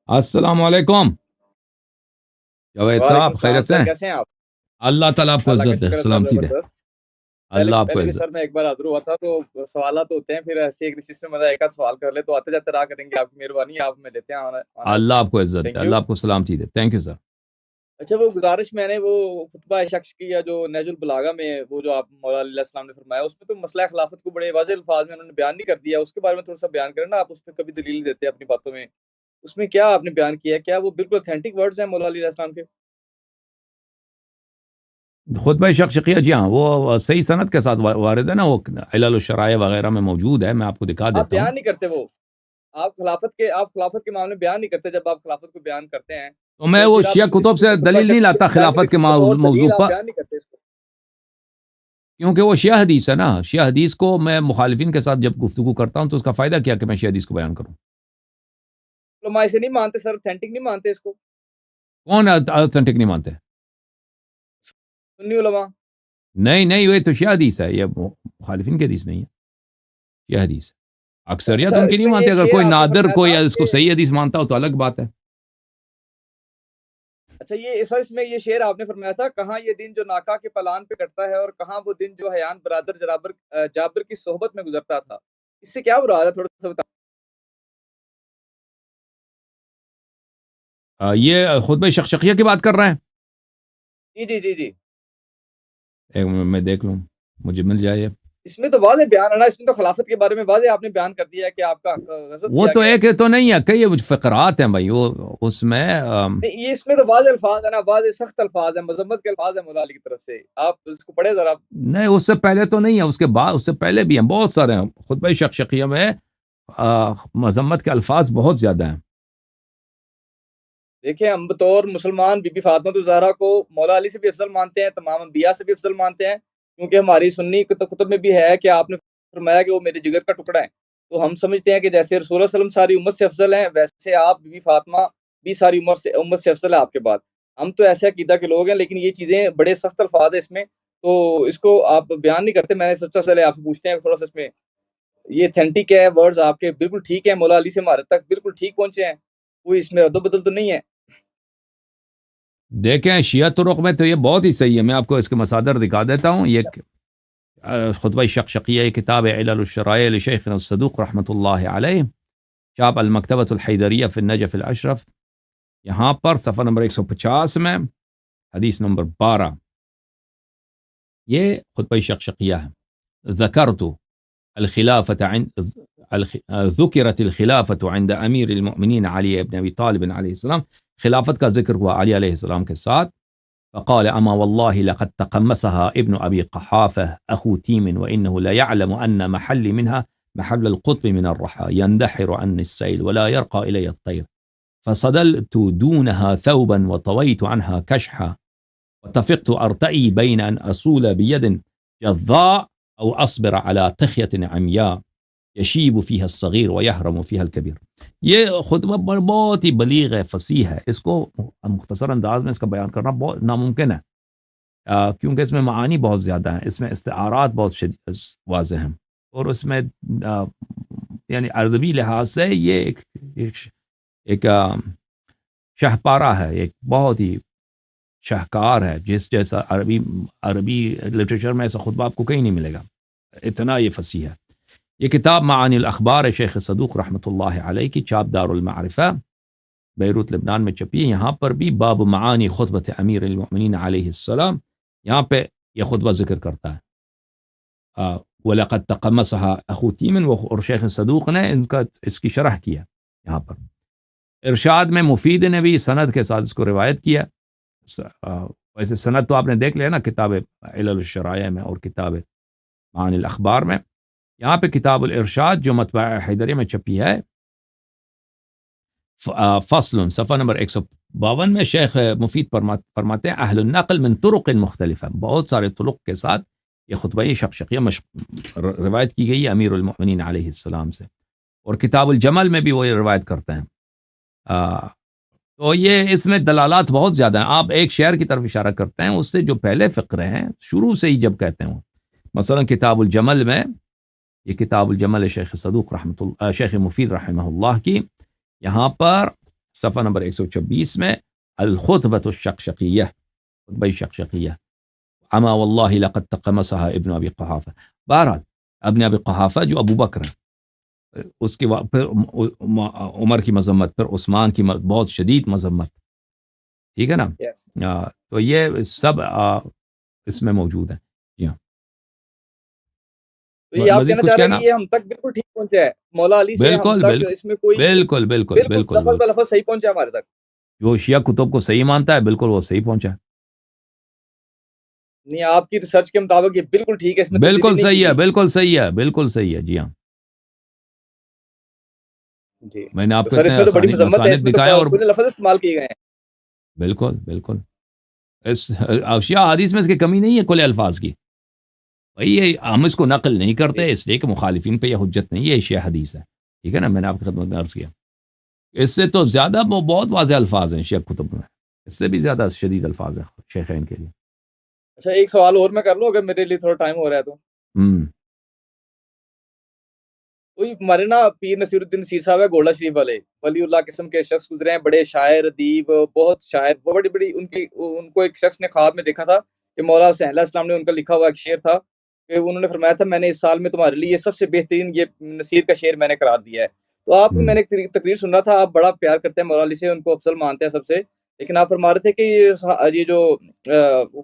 السلام علیکم جاوید وعلیکم صاحب، السلام خیریت سے سر، ہیں؟ کیسے ہیں آپ؟ اللہ تعالیٰ آپ کو اللہ کا عزت دے، شکر ہے سر، سلامتی دے۔ زبردست۔ اللہ آپ کو پہلے بھی عزت۔ سر میں ایک بار حاضر ہوا تھا تو سوالات ہوتے ہیں، پھر ایسے ایک نشست میں مزہ ایک آدھ سوال کر لے تو آتے جاتے رہا کریں گے، آپ کی مہربانی، آپ میں لیتے ہیں آنا۔ اللہ آپ کو عزت دے، تھینک اللہ یو۔ آپ کو سلامتی دے۔ Thank you sir. اچھا، وہ گزارش میں نے وہ خطبہ شخص کی یا جو نہج البلاغہ میں وہ جو آپ مولا علیہ السلام نے فرمایا، اس میں تو مسئلہ خلافت کو بڑے واضح الفاظ میں انہوں نے بیان نہیں کر دیا، اس کے بارے میں تھوڑا سا بیان کریں نا، آپ اس پہ کبھی دلیل دیتے ہیں اپنی باتوں میں، اس میں کیا آپ نے بیان کیا ہے؟ کیا وہ بالکل اتھینٹک ورڈز ہیں مولا علیہ السلام کے؟ خطبہ شقیہ، جی ہاں، وہ صحیح سند کے ساتھ وارد ہے نا، وہ علل الشرائع وغیرہ میں موجود ہے، میں آپ کو دکھا آپ دیتا ہوں۔ بیان نہیں کرتے وہ، آپ خلافت کے معاملے میں بیان نہیں کرتے، جب آپ خلافت کو بیان کرتے ہیں تو میں تو وہ پھر آپ شیعہ اس کتب پہ سے تو خطبہ دلیل نہیں شخص لاتا بیان نہیں خلافت کے کرتے، کوئی اور موضوع دلیل آپ پر، بیان نہیں کرتے اس کو۔ کیونکہ وہ شیعہ حدیث ہے نا۔ شیعہ حدیث کو میں مخالفین کے ساتھ جب گفتگو کرتا ہوں تو اس کا فائدہ کیا کہ میں شیعہ حدیث کو بیان کروں؟ علماء اسے نہیں مانتے سر، اتھینٹک نہیں مانتے اس کو، کون اتھینٹک نہیں مانتے؟ سنی علماء۔ نہیں نہیں، یہ تو شیعہ حدیث ہے، یہ مخالفین کی حدیث نہیں ہے، شیعہ حدیث ہے۔ اکثریت اچھا، ان کی اس نہیں میں یہ مانتے، ایک اگر شعر کوئی آپ نے نادر فرمایا کوئی تھا اس کو کہ صحیح حدیث مانتا ہو تو الگ بات ہے۔ اچھا، اس میں یہ شعر آپ نے فرمایا تھا، کہاں یہ دن جو ناکا کے پلان پہ کٹتا ہے اور کہاں وہ دن جو حیان برادر جابر کی صحبت میں گزرتا تھا، اس سے کیا مراد ہے تھوڑا سا بتا۔ یہ خطبہ شقیہ کی بات کر رہے ہیں؟ جی جی جی جی، ایک منٹ میں دیکھ لوں، مجھے مل جائے۔ اس میں تو واضح بیان ہے نا، اس میں تو خلافت کے بارے میں واضح آپ نے بیان کر دیا ہے کہ آپ کا غضب وہ کیا تو گیا ہے۔ ایک تو نہیں ہے، کئی فقرات ہیں بھائی، وہ اس میں نہیں، یہ اس میں تو واضح الفاظ ہے نا، واضح سخت الفاظ ہیں، مذمت کے الفاظ ہیں مولا علی کی طرف سے، آپ اس کو پڑھے ذرا۔ نہیں، اس سے پہلے تو نہیں ہے، اس کے بعد، اس سے پہلے بھی ہیں، بہت سارے ہیں خطبہ شقیہ میں، مذمت کے الفاظ بہت زیادہ ہیں۔ دیکھیں، ہم بطور مسلمان بی بی فاطمہ الزہرا کو مولا علی سے بھی افضل مانتے ہیں، تمام انبیاء سے بھی افضل مانتے ہیں، کیونکہ ہماری سنی کتب میں بھی ہے کہ آپ نے فرمایا کہ وہ میرے جگر کا ٹکڑا ہے، تو ہم سمجھتے ہیں کہ جیسے رسول اللہ صلی اللہ علیہ وسلم ساری امت سے افضل ہیں، ویسے آپ بی بی فاطمہ بھی ساری امت سے افضل ہے آپ کے بعد۔ ہم تو ایسے عقیدہ کے لوگ ہیں، لیکن یہ چیزیں بڑے سخت الفاظ ہیں اس میں، تو اس کو آپ بیان نہیں کرتے۔ میں نے سوچا چلے آپ سے پوچھتے ہیں تھوڑا سا، اس میں یہ اتھینٹک ہے، ورڈز آپ کے بالکل ٹھیک ہیں، مولا علی سے ہمارے تک بالکل ٹھیک پہنچے ہیں، کوئی اس میں رد و بدل تو نہیں ہے۔ دیکھیں، شیعہ طرق میں تو یہ بہت ہی صحیح ہے، میں آپ کو اس کے مصادر دکھا دیتا ہوں۔ یہ خطبہ شقیہ کتاب علل الشرائع لشیخنا الصدوق رحمۃ اللہ علیہ، چاپ المکتبۃ الحیدریہ فی النجف الاشرف، یہاں پر صفحہ نمبر 150 میں حدیث نمبر 12، یہ خطبہ شقیہ ہے۔ ذکرت الخلافة ذکرت الخلافة عند امیر المؤمنین علی ابن ابی طالب علیہ السلام، خلافت کا ذکر ہوا علی علیہ السلام کے ساتھ، فقال اما والله لقد تقمصها ابن ابي قحافه اخو تيم وانه لا يعلم ان محلي منها محل القطب من الرحى يندحر عني السيل ولا يرقى الي الطير، فصدلت دونها ثوبا وطويت عنها كشحا واتفقت ارتئي بين ان اصول بيد جذاء او اصبر على تخية عمياء يشيب فيها الصغير ويهرم فيها الكبير۔ یہ خطبہ بہت ہی بلیغ ہے، فصیح ہے، اس کو مختصر انداز میں اس کا بیان کرنا بہت ناممکن ہے، کیونکہ اس میں معانی بہت زیادہ ہیں، اس میں استعارات بہت واضح ہیں، اور اس میں یعنی عربی لحاظ سے یہ ایک شہپارہ ہے، ایک بہت ہی شاہکار ہے، جس جیسا عربی لٹریچر میں ایسا خطبہ آپ کو کہیں نہیں ملے گا، اتنا یہ فصیح ہے۔ یہ کتاب معانی الاخبار شیخ صدوق رحمۃ اللہ علیہ کی، چاپ دار المعرفہ، بیروت لبنان میں چھپی ہے۔ یہاں پر بھی باب معانی خطبۃ امیر المؤمنین علیہ السلام، یہاں پہ یہ خطبہ ذکر کرتا ہے۔ وَلَقَدْ تَقَمَّصَهَا أَخُو تِيمٍ، اور شیخ صدوق نے اس کی شرح کیا یہاں پر۔ ارشاد میں مفید نے بھی سند کے ساتھ اس کو روایت کیا، ویسے سند تو آپ نے دیکھ لیا نا کتاب علل الشرائع میں اور کتاب معانی الاخبار میں۔ یہاں پہ کتاب الارشاد جو مطبعہ حیدریہ میں چھپی ہے، فصل صفحہ نمبر 152 میں شیخ مفید فرماتے ہیں اہل النقل من طرق مختلفہ، بہت سارے طرق کے ساتھ یہ خطبہ شقیہ روایت کی گئی ہے امیر المؤمنین علیہ السلام سے، اور کتاب الجمل میں بھی وہ یہ روایت کرتے ہیں۔ تو یہ اس میں دلالات بہت زیادہ ہیں، آپ ایک شعر کی طرف اشارہ کرتے ہیں، اس سے جو پہلے فقرے ہیں شروع سے ہی جب کہتے ہیں، مثلا کتاب الجمل میں، یہ کتاب الجمل شیخ صدوق شیخ مفید رحمہ اللہ کی، یہاں پر صفحہ نمبر 126 میں الخطبۃ الشقشقیہ، خطبہ شقشقیہ، اما واللہ لقد تقمصها ابن ابی قحافہ. بہرحال ابن ابی قحافہ جو ابو بکر ہے، اس کے پھر عمر کی مذمت، پھر عثمان کی بہت شدید مذمت، ٹھیک ہے نا. Yes. تو یہ سب اس میں موجود ہے. جی ہاں، تو یہ آپ مزید کہنا کچھ چاہ رہے ہیں کہنا؟ کہ یہ ہم تک بالکل ٹھیک پہنچا ہے، مولا علی سے ہم بالکل تک بالکل اس میں کوئی بالکل بالکل بالکل بالکل لفظ بالکل. بلفظ صحیح پہنچا ہے ہمارے تک. جو شیعہ کتب کو صحیح مانتا ہے بالکل وہ صحیح پہنچا ہے. نہیں، آپ کی ریسرچ کے مطابق یہ بالکل ٹھیک ہے، اس میں تبدیلی بالکل نہیں کی صحیح ہے، گئی. بالکل صحیح ہے، بالکل صحیح ہے. جی ہاں، جی میں نے آپ تو کو سر اس اتنے میں تو بڑی مذمت ہے، اس مساند میں تو دکھایا. اور کھلے لفظ استعمال کیے گئے ہیں. بالکل بالکل اس شیعہ حدیث میں اس کی کمی نہیں ہے کھلے الفاظ کی. بھائی یہ ہم اس کو نقل نہیں کرتے اس لیے کہ مخالفین پہ یہ حجت نہیں ہے، یہ شیعہ حدیث ہے، ٹھیک ہے نا. میں نے آپ کی خدمت میں عرض کیا اس سے تو زیادہ بہت واضح الفاظ ہیں شیعہ کتب میں، اس سے بھی زیادہ شدید الفاظ ہیں شیخین کے لیے. اچھا، ایک سوال اور میں کر لوں اگر میرے لیے تھوڑا ٹائم ہو رہا ہے تو. وہی ہمارے نا پیر نصیر الدین نصیر صاحب ہے گولڈا شریف والے، ولی اللہ قسم کے شخص گزرے ہیں، بڑے شاعر ادیب، بہت شاعر، بڑی بڑی ان کو ایک شخص نے خواب میں دیکھا تھا کہ مولا حسین علیہ السلام نے ان کا لکھا ہوا ایک شعر تھا کہ انہوں نے فرمایا تھا میں نے اس سال میں تمہارے لیے سب سے بہترین یہ نصیر کا شعر میں نے قرار دیا ہے. تو آپ کو میں نے ایک تقریر سن رہا تھا، آپ بڑا پیار کرتے ہیں مولا علی سے، ان کو افضل مانتے ہیں سب سے، لیکن آپ فرما رہے تھے کہ یہ جو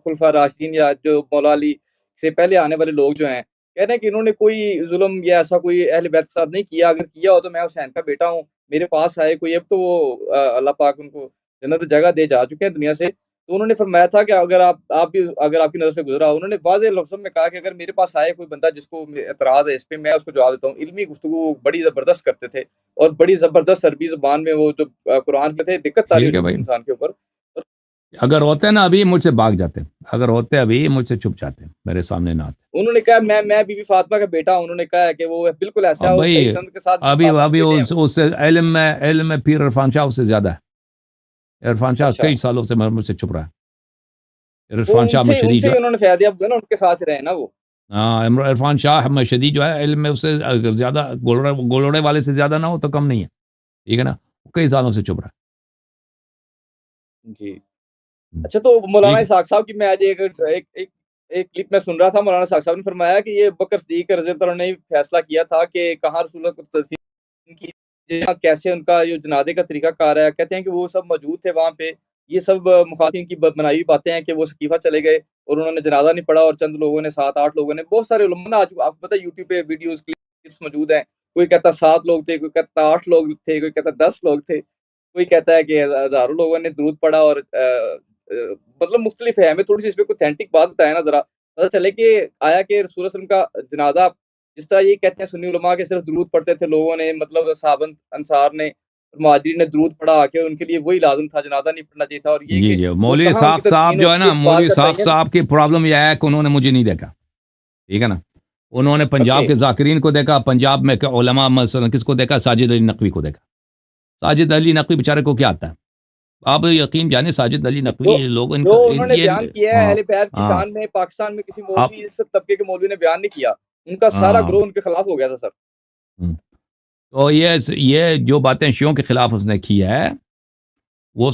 خلفاء راشدین یا جو مولا علی سے پہلے آنے والے لوگ جو ہیں کہہ رہے ہیں کہ انہوں نے کوئی ظلم یا ایسا کوئی اہل بیت کے ساتھ نہیں کیا، اگر کیا ہو تو میں حسین کا بیٹا ہوں، میرے پاس آئے کوئی، اب تو وہ اللہ پاک ان کو جنت جگہ دے جا چکے ہیں دنیا سے. تو انہوں نے فرمایا تھا کہ اگر آپ بھی اگر آپ کی نظر سے گزرا، انہوں نے واضح لفظوں میں کہا کہ اگر میرے پاس آئے کوئی بندہ جس کو اعتراض ہے اس پہ، میں اس کو جواب دیتا ہوں. علمی گفتگو بڑی زبردست کرتے تھے اور بڑی زبردست عربی زبان میں وہ جو قرآن کے تھے، دقت تاری ٹھیک ہے ہوتی بھائی، تھی انسان کے اوپر. اگر ہوتے نا ابھی مجھ سے بھاگ جاتے، اگر ہوتے ابھی مجھ سے چھپ جاتے، میرے سامنے نہ آتے. انہوں نے کہا میں بی بی فاطمہ کا بیٹا ہوں، انہوں نے کہا ہے کہ وہ بالکل ایسا ہے، اب وہ صحیح بھائی سند کے ساتھ ابھی فاطمہ کے بیٹے ہیں. اس سے علم میں پیر عرفان شاہ اس سے زیادہ ہے. عرفان شاہ اچھا، کئی سالوں سے مجھ سے چھپ رہا ہے. وہ عرفان شاہ ان مشہدی سے جو ہی ہے، انہوں نے فیض یاب نا ان کے ساتھ رہے نا وہ. ہاں عرفان شاہ مشہدی جو ہے علم میں اس سے اگر زیادہ گولڑے والے سے زیادہ نہ ہو تو کم نہیں ہے، ٹھیک ہے نا. وہ کئی سالوں سے چھپ رہا جی. ہے. اچھا، تو مولانا ٹھیک ہے. اسحاق صاحب کی میں آج ایک کلپ میں سن رہا تھا، مولانا اسحاق صاحب نے فرمایا کہ یہ بکر صدیق رضی اللہ عنہ نے فیصلہ کیا تھا کہ کہاں رسول اللہ کو تدفین کی، کیسے ان کا جو جنازے کا طریقہ کار ہے. کہتے ہیں کہ وہ سب موجود تھے وہاں پہ، یہ سب مخالفین کی بنائی ہوئی باتیں ہیں کہ وہ سقیفہ چلے گئے اور انہوں نے جنازہ نہیں پڑھا، اور چند لوگوں نے 7-8 لوگوں نے، بہت سارے علماء آج آپ کو پتہ ہے یوٹیوب پہ ویڈیوز کلپس موجود ہیں، کوئی کہتا 7 لوگ تھے، کوئی کہتا 8 لوگ تھے، کوئی کہتا 10 لوگ تھے، کوئی کہتا ہے کہ ہزاروں لوگوں نے درود پڑھا. اور مطلب مختلف ہے. ہمیں تھوڑی سی اس پہ کوئی اتھینٹک بات بتایا نا ذرا، پتہ چلے کہ آیا کہ رسول اللہ صلی اللہ علیہ وسلم کا جنازہ جس طرح یہ کہتے ہیں سنی علماء کے صرف درود پڑھتے تھے لوگوں نے، مطلب صحابہ انصار نے مہاجرین نے درود پڑھا کہ ان کے لیے وہی لازم تھا، جنازہ نہیں پڑھنا چاہیے تھا. اور یہ جی کہ جی، وہ مولوی کہاں ان کی اسحاق صاحب تدفین جو ہے ہوتی ہے نا، اس بات مولوی کا اسحاق تعین. صاحب کی پرابلم یہ ہے کہ انہوں نے مجھے نہیں دیکھا، ٹھیک ہے نا. انہوں نے پنجاب اوکے، کے ذاکرین کو دیکھا، پنجاب میں علماء مثلا کس کو دیکھا، ساجد علی نقوی کو دیکھا. ساجد علی نقوی بیچارے کو کیا آتا ہے؟ آپ یقین جانے ساجد علی نقوی جو لوگ ان جو کا انہوں نے یہ بیان کیا ہے ہاں اہل بیت کی ہاں شان میں پاکستان میں کسی آپ مولوی، اس طبقے کے مولوی نے بیان نہیں کیا، ان کا سارا ہاں گروہ ان کے خلاف ہو گیا تھا سر. تو یہ جو باتیں شیعوں کے خلاف اس نے کی ہے، وہ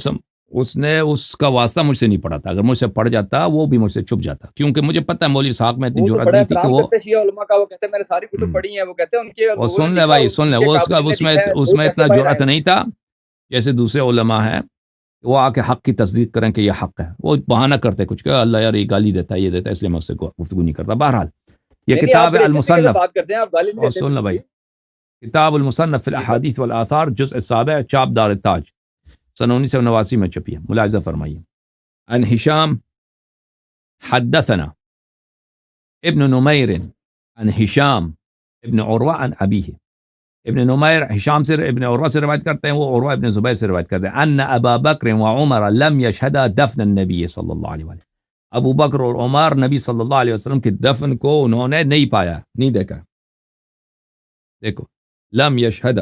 اس نے اس کا واسطہ مجھ سے نہیں پڑا تھا. اگر مجھ سے پڑ جاتا وہ بھی مجھ سے چھپ جاتا، کیونکہ مجھے پتہ ہے مولوی صاحب میں اتنی وہ تو جرأت بڑا نہیں تھی کہ احترام وہ کرتے شیعہ علماء کا، وہ کہتے ہیں میں نے ساری کتب پڑھی ہیں، وہ کہتے ہیں ان کے اور لوگوں نے سن لے لکھا، بھائی سن ان لے، کے وہ کابلین نے لکھا ہے، اس وہ میں کیسے اتنا باہر جرأت آئے. نہیں تھا جیسے دوسرے علماء ہیں وہ آ کے حق کی تصدیق کریں کہ یہ حق ہے. وہ بہانہ کرتے کچھ کہ اللہ یار یہ گالی دیتا ہے، یہ دیتا ہے، اس لیے میں اس سے گفتگو نہیں کرتا. بہرحال یہ نہیں آپ کتاب ہے بڑے عزت سے کیسے المصنف، بات کرتے ہیں، آپ گالی نہیں اور دیتے سن لے بالکل بھائی، بھی. کتاب المصنف فی جی سر. الاحادیث والآثار جزء 7 چاپ دار التاج سن 1989 میں چھپی ہے. ملاحظہ فرمائیے. عن ہشام حدثنا ابن نمیر عن ہشام ابن عروہ عن ابیہ. ابن نمیر ہشام سے ابن عروہ سے روایت کرتے ہیں، وہ عروہ ابن زبیر سے روایت کرتے ہیں. ان ابا بکر وعمر لم يشهدا دفن النبی صلی اللہ علیہ وسلم. ابو بکر اور عمر نبی صلی اللہ علیہ وسلم کے دفن کو انہوں نے نہیں پایا، نہیں دیکھا. دیکھو، لم يشهد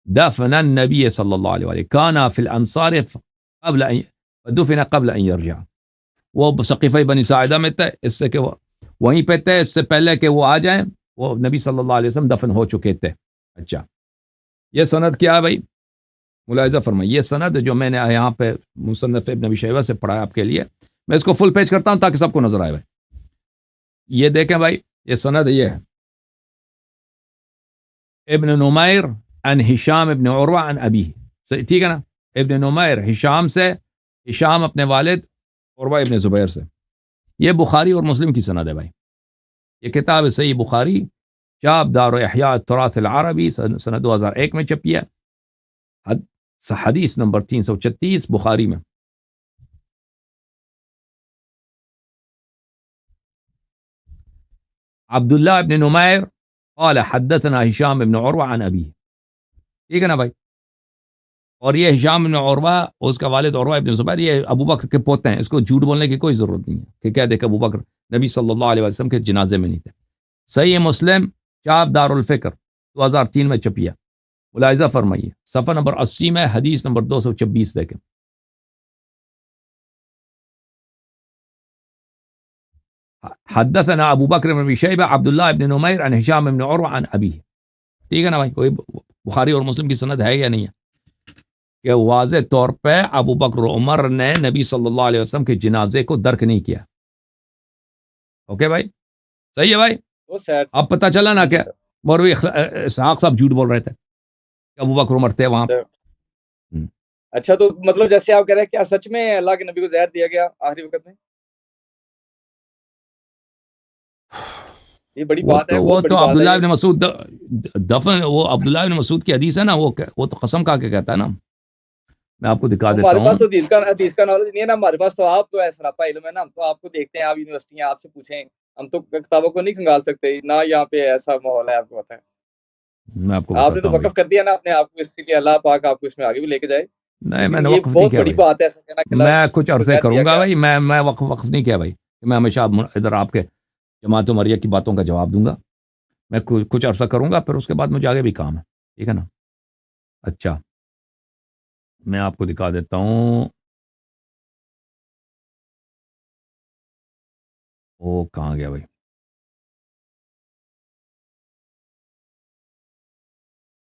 دفن النبی صلی اللہ علیہ وسلم كان في الانصار قبل ان دفن قبل ان يرجع. وہ سقیفہ بنی ساعدہ میں تھے، اس سے کہ وہ وہیں پہ تھے، اس سے پہلے کہ وہ آ جائیں وہ نبی صلی اللہ علیہ وسلم دفن ہو چکے تھے. اچھا، یہ سند کیا ہے بھائی؟ ملاحظہ فرمائیے یہ سند جو میں نے یہاں پہ مصنف ابن ابی شیبہ سے پڑھا ہے آپ کے لیے، میں اس کو فل پیج کرتا ہوں تاکہ سب کو نظر آئے بھائی. یہ دیکھیں بھائی، یہ سند یہ ہے ابن نمیر عن ہشام ابن عروہ عن ابیہ، ٹھیک ہے نا. ابن نمیر ہشام سے، ہشام اپنے والد عروہ ابن زبیر سے. یہ بخاری اور مسلم کی سند ہے بھائی. یہ کتاب ہے صحیح بخاری، چاپ دار و احیاء التراث العربی، سنہ 2001 میں چھپی ہے. حدیث نمبر 336 بخاری میں. عبداللہ ابن نمیر قال حدثنا ہشام ابن عروہ عن ابیہ، ٹھیک ہے نا بھائی. اور یہ ہشام ابن عروہ، اس کا والد عروہ ابن زبیر، یہ ابو بکر کے پوتے ہیں. اس کو جھوٹ بولنے کی کوئی ضرورت نہیں ہے کہ کہہ دے کہ ابو بکر نبی صلی اللہ علیہ وسلم کے جنازے میں نہیں تھے. صحیح مسلم چاپ دار الفکر 2003 میں چھپی ہے. ملاحظہ فرمائیے صفحہ نمبر 80 میں حدیث نمبر 226 دیکھیں. حدثنا ابو بکر بن ابی شیبہ عبداللہ ابن نمیر عن ہشام ابن عروہ عن ابیہ، ٹھیک ہے نا بھائی. کوئی بخاری اور مسلم کی سند ہے یا نہیں ہے کہ واضح طور پہ ابو بکر و عمر نے نبی صلی اللہ علیہ وسلم کے جنازے کو درک نہیں کیا. اوکے بھائی، صحیح ہے بھائی. وہ سیڈ اب پتہ چلا نا کہ مولوی اسحاق صاحب جھوٹ بول رہے تھے کہ ابو بکر عمر تھے وہاں. اچھا تو مطلب جیسے آپ کہہ رہے ہیں کیا سچ میں اللہ کے نبی کو زہر دیا گیا آخری وقت میں؟ یہ بڑی بات ہے. وہ تو عبداللہ ابن مسعود دفن، وہ عبداللہ ابن مسعود کی حدیث ہے نا، وہ تو قسم کھا کے کہتا ہے نا. میں آپ کو دکھا دیتا ہمارے ہوں. پاس تو حدیث کا نالج نہیں ہے نا ہمارے پاس. تو آپ تو ایسا سراپا علم ہے نا، ہم تو آپ کو دیکھتے ہیں، آپ یونیورسٹی ہیں، آپ سے پوچھیں. ہم تو کتابوں کو نہیں کھنگال سکتے نہ، یہاں پہ ایسا ماحول ہے. آپ کو پتہ ہے، میں آپ کو آپ نے بتاتا تو ہوں وقف کر دیا نا اپنے آپ کو، اس لیے اللہ پاک آپ کو اس میں آگے بھی لے کے جائے. نہیں، میں نے یہ وقف نہیں بہت کیا بڑی بھائی. بات ہے ایسا کہنا کہ میں کچھ عرصے زہر دیا کروں گا گیا. بھائی. میں وقف نہیں کیا بھائی. میں ہمیشہ ادھر آپ کے جماعت مریا کی باتوں کا جواب دوں گا. میں کچھ عرصہ کروں گا، پھر اس کے بعد مجھے آگے بھی کام ہے، ٹھیک ہے نا. اچھا میں آپ کو دکھا دیتا ہوں. وہ کہاں گیا بھائی؟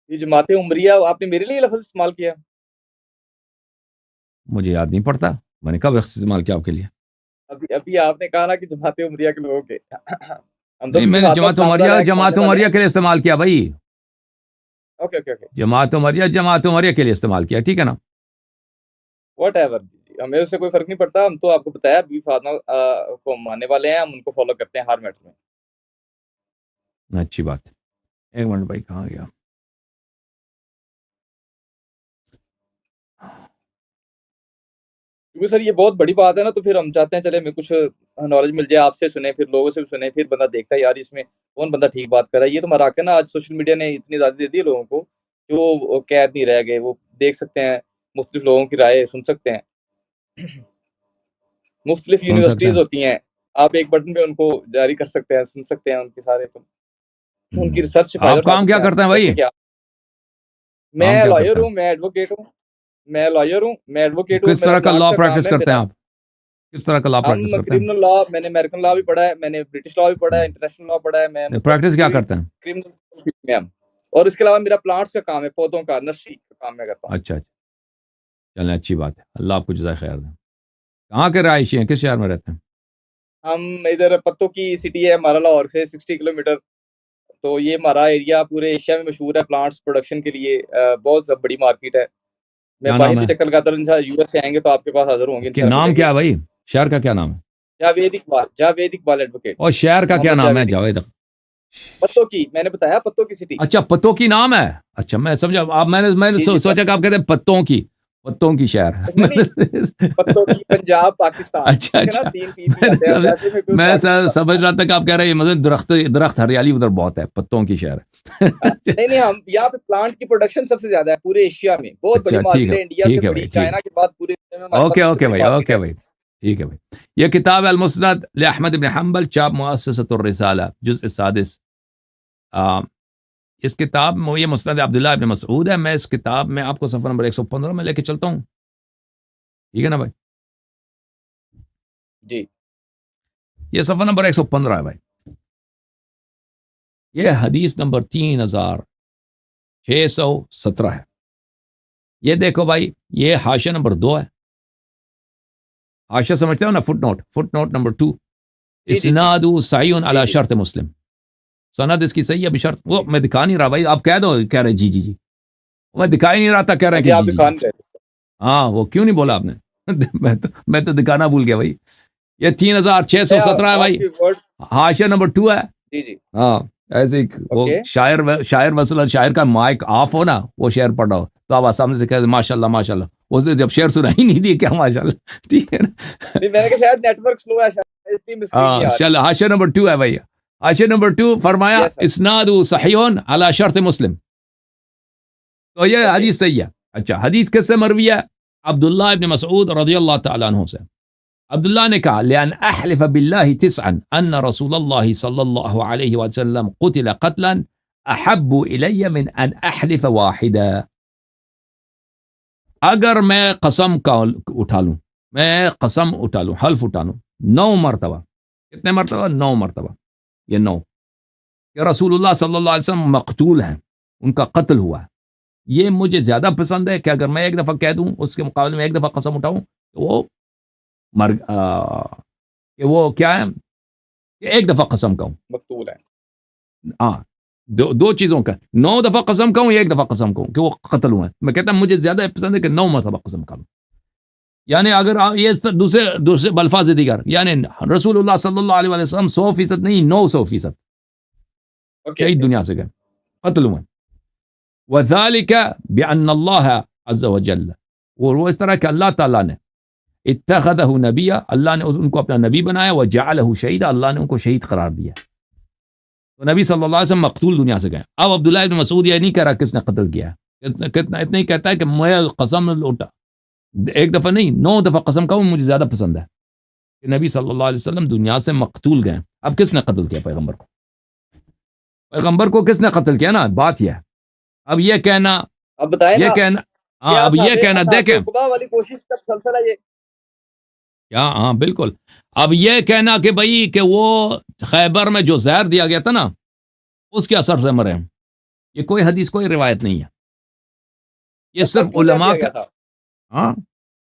یہ جماعت عمریہ آپ نے میرے لیے لفظ استعمال کیا؟ مجھے یاد نہیں پڑتا میں نے کب استعمال کیا آپ کے لیے. ابھی آپ نے کہا نا کہ جماعت عمریہ کے لوگوں کے ہم تو نہیں، میں نے جماعت عمریہ کے لیے استعمال کیا بھائی. اوکے اوکے اوکے، جماعت عمریہ کے لیے استعمال کیا، ٹھیک ہے نا. واٹ ایور، ہمیں اس سے کوئی فرق نہیں پڑتا. ہم تو آپ کو بتایا بی فاطمہ کو ماننے والے ہیں، ہم ان کو فالو کرتے ہیں ہر میٹر میں. اچھی بات. ایک منٹ بھائی، کہاں گیا؟ کیونکہ سر یہ بہت بڑی بات ہے نا، تو پھر ہم چاہتے ہیں چلے ہمیں کچھ نالج مل جائے. آپ سے سنیں، پھر لوگوں سے سنیں، پھر بندہ دیکھتا ہے یار اس میں کون بندہ ٹھیک بات کر رہا ہے. یہ تو مراکن نا، آج سوشل میڈیا نے اتنی زیادہ دے دی لوگوں کو کہ وہ قید نہیں رہ گئے. وہ دیکھ سکتے ہیں، مختلف لوگوں کی رائے سن سکتے ہیں. مختلف سن سکتے یونیورسٹیز ہیں. ہوتی ہیں، آپ ایک بٹن پہ ان کو جاری کر سکتے ہیں، سن سکتے ہیں ان کے سارے، ان کی ریسرچ سے فائدہ آپ اٹھا کام سکتے کیا ہیں. کرتے ہیں بھائی؟ جیسے کہ کام میں کیا لائر کرتے ہوں، میں ایڈوکیٹ ہوں. میں لائر ہوں، میں ایڈوکیٹ ہوں. کس میرا طرح کا لا لارج پریکٹس کام ہے. کرتے ہیں آپ؟ کس طرح کا لا ہم پریکٹس کرتے ہیں؟ کرمنل لا، میں نے امریکن لا بھی پڑھا ہے، میں نے برٹش لا بھی پڑھا ہے، انٹرنیشنل لا پڑھا ہے. میں پریکٹس کیا کرتے ہیں؟ کرمنل میں ہم، اور اس کے علاوہ میرا پلانٹس کا کام ہے، پودوں کا نرسری کا کام میں کرتا ہوں. اچھا چلیں، اچھی بات ہے. اللہ آپ کو جزائے خیر دیں. کہاں کے رہائشی ہیں؟ کس شہر میں رہتے ہیں؟ ہم ادھر پتوں کی سٹی ہے ہمارا، لاہور سے 60 کلومیٹر. تو یہ ہمارا ایریا پورے ایشیا میں مشہور ہے پلانٹس پروڈکشن کے لیے. بہت بڑی مارکیٹ ہے. میں کیا باہر نام بھی ہے؟ چکر لگاتا ہوں. یو ایس سے آئیں گے تو آپ کے پاس حاضر ہوں گے کہ انشاءاللہ، نام ملیں گے. کیا ہے بھائی؟ شہر کا کیا نام ہے؟ جاوید اقبال ایڈوکیٹ. اور شہر کا کیا محمد نام ہے؟ جاوید جاوید. پتوں کی، میں نے بتایا پتوں کی سٹی. اچھا، پتوں کی نام ہے. اچھا میں سمجھا. آپ میں نے جی جی سوچا کہ آپ کہتے ہیں پتوں کی شہر. نہیں، پتوں کی پنجاب پاکستان، اچھا ٹھیک ہے نا، اچھا، 3 پی آتے ہیں. اب ایسے میں کوئی میں پاکستان. سمجھ رہا تھا کہ آپ کہہ رہے ہیں مطلب درخت ہریالی ادھر بہت ہے، پتوں کی شہر. نہیں، ہم یہاں پہ پلانٹ کی پروڈکشن سب سے زیادہ ہے پورے ایشیا میں. بہت بڑی اچھا ٹھیک مارکیٹ ہے، ہے، انڈیا سے ٹھیک ہے بڑی، بھائی، ٹھیک چائنا کے بعد پورے دنیا میں ہمارے اوکے پاس سب سے اوکے بڑی بھائی، مارکیٹ اوکے ہے. بھائی، ٹھیک ہے بھائی. یہ کتاب المسند لأحمد بن حنبل، چاپ مؤسسۃ الرسالہ، جزء السادس. اس کتاب میں یہ مسند عبداللہ ابن مسعود ہے. میں اس کتاب میں آپ کو صفحہ نمبر 115 میں لے کے چلتا ہوں، ٹھیک ہے نا بھائی. جی یہ صفحہ نمبر 115 ہے بھائی. یہ حدیث نمبر 3617 ہے. یہ دیکھو بھائی، یہ حاشیہ نمبر 2 ہے. حاشیہ سمجھتے ہو نا، فٹ نوٹ نمبر 2. اسناد صحیح علی شرط مسلم. سند اس کی صحیح ہے بشرط. وہ میں دکھا نہیں رہا بھائی، آپ کہہ دو، کہہ رہے جی میں دکھا ہی نہیں رہا تھا، کہہ رہے کہ جی. ہاں وہ کیوں نہیں بولا آپ نے؟ میں تو دکھانا بھول گیا بھائی. یہ 3617 ہے بھائی، حاشیہ نمبر 2 ہے. جی جی ہاں ایسے وہ شاعر مثلا شاعر کا مائک آف ہو نا، وہ شعر پڑھ رہا ہو تو آپ سامنے سے کہتے ماشاء اللہ ماشاء اللہ. اس نے جب شعر سنا ہی نہیں دی کیا ماشاء اللہ. ٹھیک ہے نا، میں نے کہا شاید نیٹ ورک سلو ہے. ہاں چل حاشیہ نمبر 2 ہے بھائی. حاشیہ نمبر 2 فرمایا اسناد صحیح علی شرط مسلم. تو یہ حدیث صحیح ہے. اچھا حدیث کس سے مروی ہے؟ عبداللہ ابن مسعود رضی اللہ تعالیٰ عنہ سے. عبداللہ نے کہا لأن احلف باللہ تسعا ان رسول اللہ صلی اللہ علیہ وسلم قتل قتلا احب الی من ان احلف واحدا. اگر میں قسم اٹھا لوں حلف اٹھا لوں 9 مرتبہ. کتنے مرتبہ؟ 9 مرتبہ. یہ 9 کہ رسول اللہ صلی اللہ علیہ وسلم مقتول ہیں، ان کا قتل ہوا ہے، یہ مجھے زیادہ پسند ہے کہ اگر میں ایک دفعہ کہہ دوں اس کے مقابلے میں ایک دفعہ قسم اٹھاؤں تو وہ کیا ہے کہ ایک دفعہ قسم کہوں مقتول ہے. ہاں دو چیزوں کا، 9 دفعہ قسم کہوں یا ایک دفعہ قسم کہوں کہ وہ قتل ہوا ہے. میں کہتا ہوں مجھے زیادہ پسند ہے کہ 9 مرتبہ قسم کھا لوں. یعنی اگر یہ دوسرے بالفاظ دیگر، یعنی رسول اللہ صلی اللہ علیہ وسلم 100% نہیں 900% شہید دنیا سے گئے، قتل ہوئے. وَذَلِكَ بِأَنَّ اللَّهَ عَزَّ وَجَلَّ، اور وہ اس طرح کہ اللہ تعالیٰ نے اتخذہ نبیہ، اللہ نے ان کو اپنا نبی بنایا، وجعلہ شہیدا، اللہ نے ان کو شہید قرار دیا. تو نبی صلی اللہ علیہ وسلم مقتول دنیا سے گئے. اب عبداللہ ابن مسعود یہ نہیں کہہ رہا کس نے قتل کیا، اتنا ہی کہتا ہے کہ میں قسم اٹھا ایک دفعہ نہیں 9 دفعہ قسم کہوں مجھے زیادہ پسند ہے کہ نبی صلی اللہ علیہ وسلم دنیا سے مقتول گئے. اب کس نے قتل کیا پیغمبر کو کس نے قتل کیا نا، بات یہ ہے. اب یہ کہنا، اب بتائیں یہ کہنا، ہاں اب یہ کہنا دیکھیں والی کوشش کا سلسلہ یہ کیا، ہاں بالکل. اب یہ کہنا کہ بھائی کہ وہ خیبر میں جو زہر دیا گیا تھا نا اس کے اثر سے مرے، یہ کوئی حدیث کوئی روایت نہیں ہے. یہ صرف علماء کا، ہاں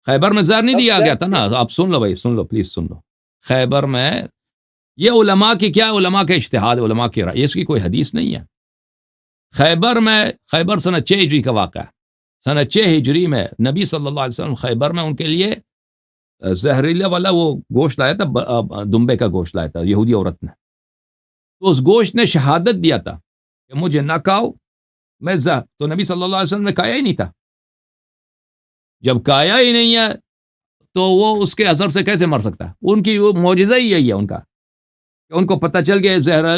خیبر میں زہر نہیں دیا گیا تھا نا. آپ سن لو بھائی، سن لو پلیز سن لو. خیبر میں یہ علماء کی کیا، علماء کا اجتہاد، علماء کی رائے، اس کی کوئی حدیث نہیں ہے. خیبر سنہ 6 ہجری کا واقعہ ہے. سنہ 6 ہجری میں نبی صلی اللہ علیہ وسلم خیبر میں ان کے لیے زہریلا والا وہ گوشت لایا تھا، دمبے کا گوشت لایا تھا یہودی عورت نے. تو اس گوشت نے شہادت دیا تھا کہ مجھے نہ کھاؤ میں تو نبی صلی اللہ علیہ وسلم نے کھایا ہی نہیں تھا. جب کھایا ہی نہیں ہے تو وہ اس کے اثر سے کیسے مر سکتا ہے؟ ان کی وہ معجزہ ہی یہی ہے ان کا کہ ان کو پتہ چل گیا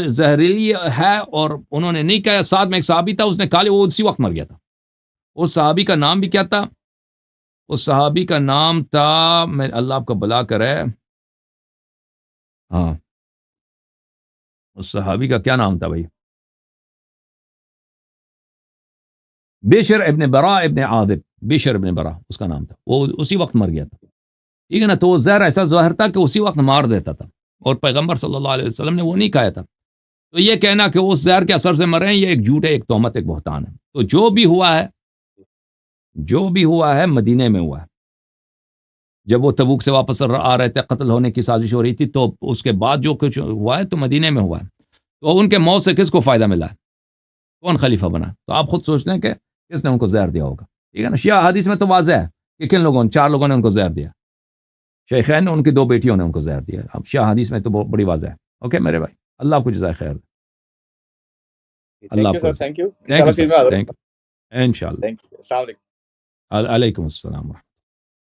زہریلی ہے اور انہوں نے نہیں کہا. ساتھ میں ایک صحابی تھا، اس نے کھا لیا، وہ اسی وقت مر گیا تھا. اس صحابی کا نام بھی کیا تھا؟ اس صحابی کا نام تھا، میں اللہ آپ کو بلا کرے، ہاں اس صحابی کا کیا نام تھا بھائی؟ بشر ابن برا ابن عاذب، بشر ابن برا اس کا نام تھا. وہ اسی وقت مر گیا تھا. ٹھیک ہے نا. تو وہ زہر ایسا زہر تھا کہ اسی وقت مار دیتا تھا اور پیغمبر صلی اللہ علیہ وسلم نے وہ نہیں کھایا تھا. تو یہ کہنا کہ اس زہر کے اثر سے مرے ہیں، یہ ایک جھوٹ ہے، ایک تہمت، ایک بہتان ہے. تو جو بھی ہوا ہے مدینے میں ہوا ہے. جب وہ تبوک سے واپس آ رہے تھے، قتل ہونے کی سازش ہو رہی تھی، تو اس کے بعد جو کچھ ہوا ہے تو مدینے میں ہوا ہے. تو ان کے موت سے کس کو فائدہ ملا ہے؟ کون خلیفہ بنا؟ تو آپ خود سوچ لیں کہ کس نے ان کو زہر دیا ہوگا. ٹھیک ہے نا. شیعہ حدیث میں تو واضح ہے کہ کن لوگوں نے، 4 لوگوں نے ان کو زہر دیا. شیخین نے، ان کی 2 بیٹیوں نے ان کو زہر دیا. اب شیعہ حدیث میں تو بڑی واضح ہے. اوکے میرے بھائی، اللہ آپ کو جزائے خیر. اللہ آپ کو تھینک یو. انشاءاللہ. السلام علیکم. علیکم السلام.